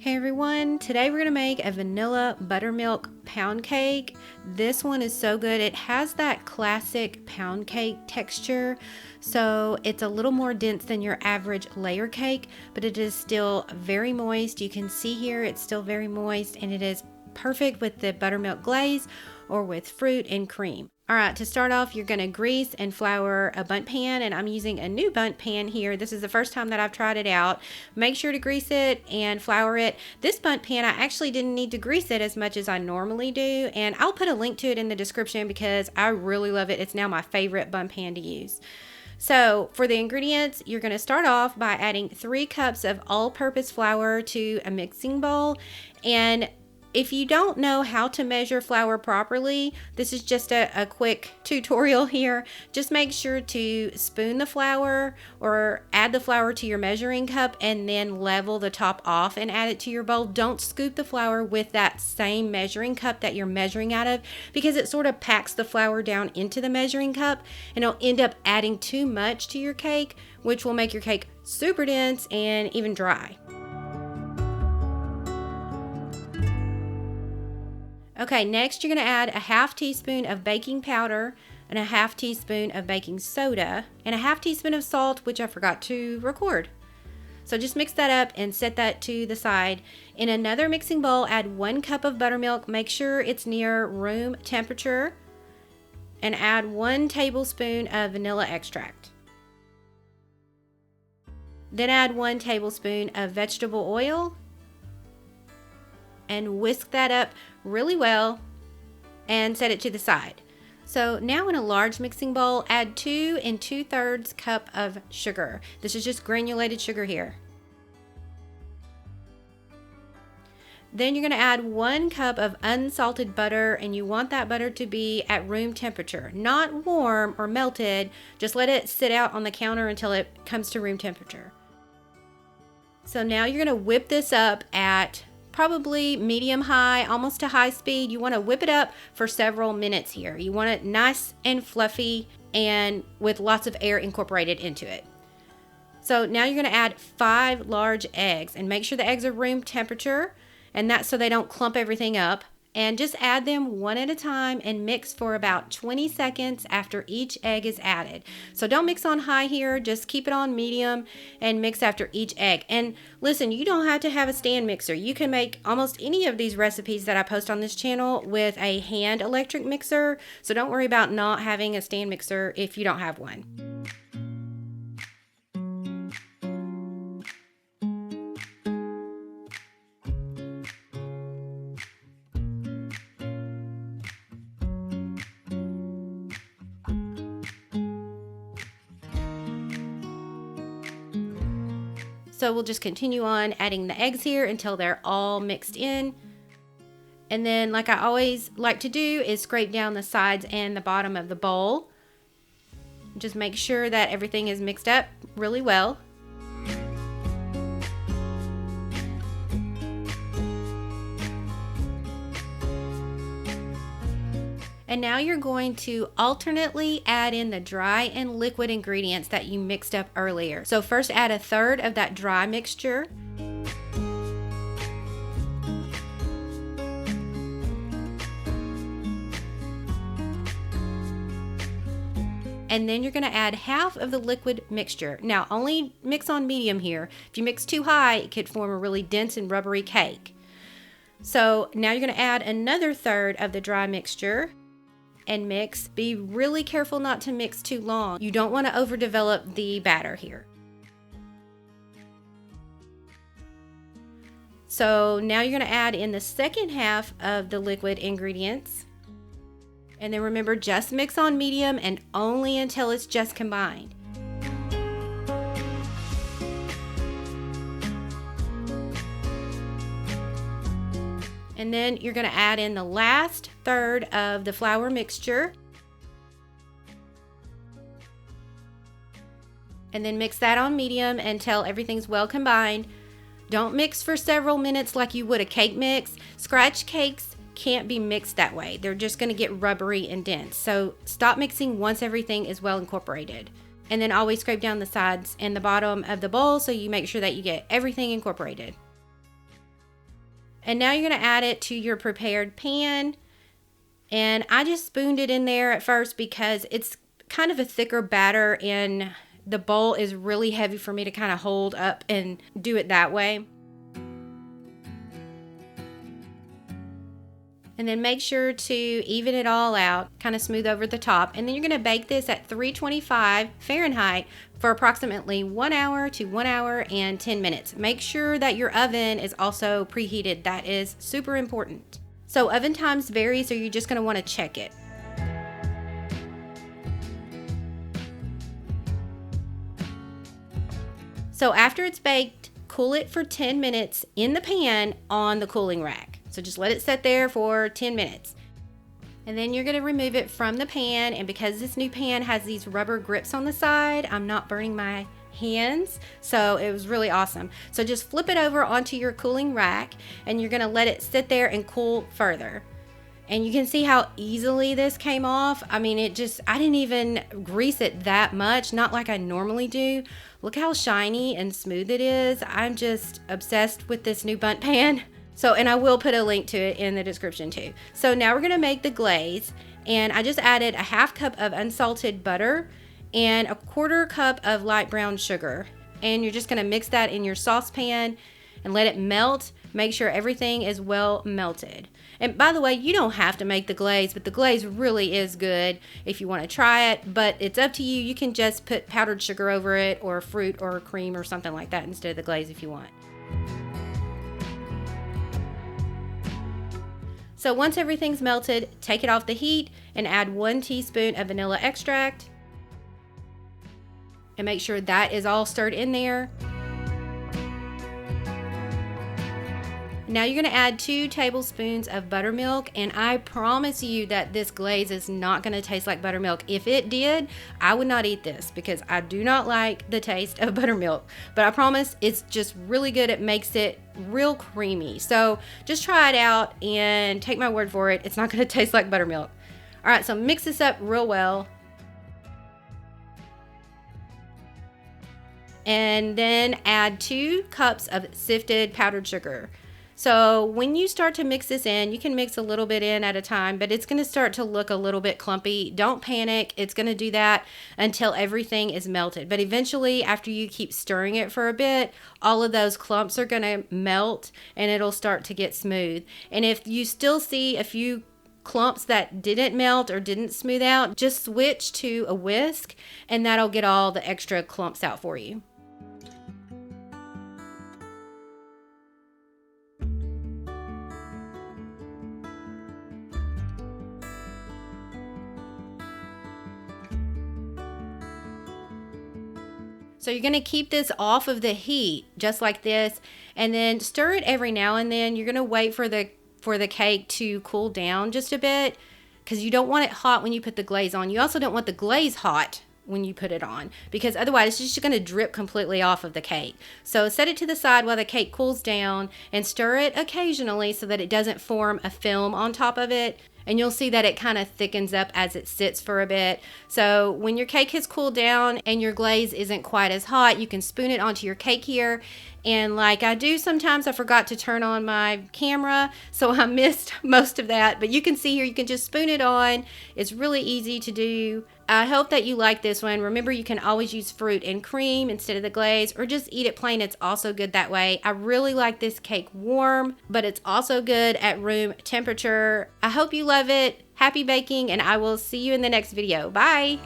Hey everyone, today we're going to make a vanilla buttermilk pound cake. This one is so good. It has that classic pound cake texture, so it's a little more dense than your average layer cake, but it is still very moist. You can see here it's still very moist, and it is perfect with the buttermilk glaze or with fruit and cream. All right, to start off, you're going to grease and flour a bundt pan, and I'm using a new bundt pan here. This is the first time that I've tried it out. Make sure to grease it and flour it. This bundt pan, I actually didn't need to grease it as much as I normally do, and I'll put a link to it in the description because I really love it. It's now my favorite bundt pan to use. So for the ingredients, you're going to start off by adding 3 cups of all-purpose flour to a mixing bowl. And if you don't know how to measure flour properly, this is just a quick tutorial here. Just make sure to spoon the flour or add the flour to your measuring cup and then level the top off and add it to your bowl. Don't scoop the flour with that same measuring cup that you're measuring out of, because it sort of packs the flour down into the measuring cup and it'll end up adding too much to your cake, which will make your cake super dense and even dry. Okay, next you're going to add a ½ teaspoon of baking powder and a ½ teaspoon of baking soda and a ½ teaspoon of salt, which I forgot to record. So just mix that up and set that to the side. In another mixing bowl, add 1 cup of buttermilk. Make sure it's near room temperature, and add 1 tablespoon of vanilla extract. Then add 1 tablespoon of vegetable oil and whisk that up really well and set it to the side. So now in a large mixing bowl, add 2 2/3 cup of sugar. This is just granulated sugar here. Then you're going to add 1 cup of unsalted butter, and you want that butter to be at room temperature, not warm or melted. Just let it sit out on the counter until it comes to room temperature. So now you're going to whip this up at probably medium high, almost to high speed. You want to whip it up for several minutes here. You want it nice and fluffy and with lots of air incorporated into it. So now you're going to add 5 large eggs, and make sure the eggs are room temperature, and that's so they don't clump everything up. And just add them one at a time and mix for about 20 seconds after each egg is added. So don't mix on high here, just keep it on medium and mix after each egg. And listen, you don't have to have a stand mixer. You can make almost any of these recipes that I post on this channel with a hand electric mixer. So don't worry about not having a stand mixer if you don't have one. So we'll just continue on adding the eggs here until they're all mixed in. And then, like I always like to do, is scrape down the sides and the bottom of the bowl. Just make sure that everything is mixed up really well. And now you're going to alternately add in the dry and liquid ingredients that you mixed up earlier. So first add 1/3 of that dry mixture. And then you're going to add half of the liquid mixture. Now only mix on medium here. If you mix too high, it could form a really dense and rubbery cake. So now you're going to add another 1/3 of the dry mixture and mix. Be really careful not to mix too long. You don't want to overdevelop the batter here. So now you're going to add in the second half of the liquid ingredients. And then remember, just mix on medium and only until it's just combined. And then you're going to add in the last 1/3 of the flour mixture. And then mix that on medium until everything's well combined. Don't mix for several minutes like you would a cake mix. Scratch cakes can't be mixed that way. They're just going to get rubbery and dense. So stop mixing once everything is well incorporated. And then always scrape down the sides and the bottom of the bowl so you make sure that you get everything incorporated. And now you're going to add it to your prepared pan. And I just spooned it in there at first because it's kind of a thicker batter and the bowl is really heavy for me to kind of hold up and do it that way. And then make sure to even it all out, kind of smooth over the top. And then you're going to bake this at 325 Fahrenheit for approximately 1 hour to 1 hour and 10 minutes. Make sure that your oven is also preheated. That is super important. So oven times vary, so you're just going to want to check it. So after it's baked, cool it for 10 minutes in the pan on the cooling rack. So just let it sit there for 10 minutes. And then you're going to remove it from the pan. And because this new pan has these rubber grips on the side, I'm not burning my hands. So it was really awesome. So just flip it over onto your cooling rack and you're going to let it sit there and cool further. And you can see how easily this came off. I mean, I didn't even grease it that much, not like I normally do. Look how shiny and smooth it is. I'm just obsessed with this new bundt pan. So, and I will put a link to it in the description too. So now we're gonna make the glaze, and I just added a half cup of unsalted butter and a quarter cup of light brown sugar. And you're just gonna mix that in your saucepan and let it melt. Make sure everything is well melted. And by the way, you don't have to make the glaze, but the glaze really is good if you want to try it, but it's up to you. You can just put powdered sugar over it or fruit or cream or something like that instead of the glaze if you want. So once everything's melted, take it off the heat and add 1 teaspoon of vanilla extract. And make sure that is all stirred in there. Now you're going to add 2 tablespoons of buttermilk, and I promise you that this glaze is not going to taste like buttermilk. If it did, I would not eat this because I do not like the taste of buttermilk. But I promise it's just really good. It makes it real creamy. So just try it out and take my word for it. It's not going to taste like buttermilk. All right, so mix this up real well. And then add 2 cups of sifted powdered sugar. So when you start to mix this in, you can mix a little bit in at a time, but it's going to start to look a little bit clumpy. Don't panic. It's going to do that until everything is melted. But eventually, after you keep stirring it for a bit, all of those clumps are going to melt and it'll start to get smooth. And if you still see a few clumps that didn't melt or didn't smooth out, just switch to a whisk and that'll get all the extra clumps out for you. So you're going to keep this off of the heat just like this, and then stir it every now and then. You're going to wait for the cake to cool down just a bit because you don't want it hot when you put the glaze on. You also don't want the glaze hot when you put it on because otherwise it's just going to drip completely off of the cake. So set it to the side while the cake cools down and stir it occasionally so that it doesn't form a film on top of it. And you'll see that it kind of thickens up as it sits for a bit. So when your cake has cooled down and your glaze isn't quite as hot, you can spoon it onto your cake here. And like I do sometimes, I forgot to turn on my camera, so I missed most of that. But you can see here, you can just spoon it on. It's really easy to do. I hope that you like this one. Remember, you can always use fruit and cream instead of the glaze, or just eat it plain. It's also good that way. I really like this cake warm, but it's also good at room temperature. I hope you love it. Happy baking, and I will see you in the next video. Bye.